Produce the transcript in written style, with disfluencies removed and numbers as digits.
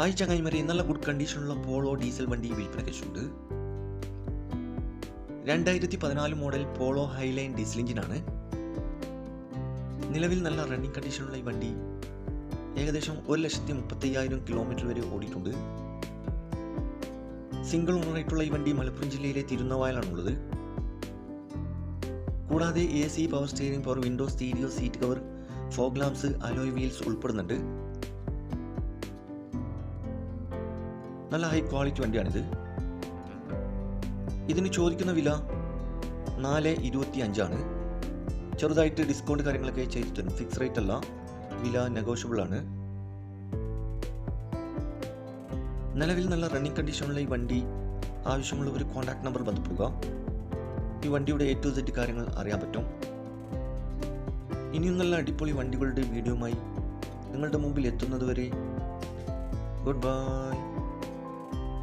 ആയി ചങ്ങായിമാരെ, നല്ല ഗുഡ് കണ്ടീഷനുള്ള പോളോ ഡീസൽ വണ്ടി വിൽപ്പനയ്ക്ക് വെച്ചിട്ടുണ്ട്. 2014 മോഡൽ പോളോ ഹൈലൈൻ ഡീസൽ എഞ്ചിനാണ്. നിലവിൽ നല്ല റണ്ണിങ് കണ്ടീഷനുള്ള ഈ വണ്ടി ഏകദേശം 1,35,000 കിലോമീറ്റർ വരെ ഓടിയിട്ടുണ്ട്. സിംഗിൾ ഓണറായിട്ടുള്ള ഈ വണ്ടി മലപ്പുറം ജില്ലയിലെ തിരുനാവായിലാണുള്ളത്. കൂടാതെ AC, power steering, power window, stereo, seat cover, fog lamps, alloy wheels ഉൾപ്പെടുന്നുണ്ട്. നല്ല ഹൈ ക്വാളിറ്റി വണ്ടിയാണിത്. ഇതിന് ചോദിക്കുന്ന വില 4,25,000 ആണ്. ചെറുതായിട്ട് ഡിസ്കൗണ്ട് കാര്യങ്ങളൊക്കെ ചെയ്തു തരും. ഫിക്സ് റേറ്റ് അല്ല, വില നെഗോഷ്യബിൾ ആണ്. നിലവിൽ നല്ല റണ്ണിങ് കണ്ടീഷനുള്ള ഈ വണ്ടി ആവശ്യമുള്ളവർ കോൺടാക്ട് നമ്പർ ബന്ധപ്പെടുക. ഈ വണ്ടിയുടെ A to Z കാര്യങ്ങൾ അറിയാൻ പറ്റും. ഇനിയും നല്ല അടിപൊളി വണ്ടികളുടെ വീഡിയോയുമായി നിങ്ങളുടെ മുമ്പിൽ എത്തുന്നതുവരെ ഗുഡ് ബൈ.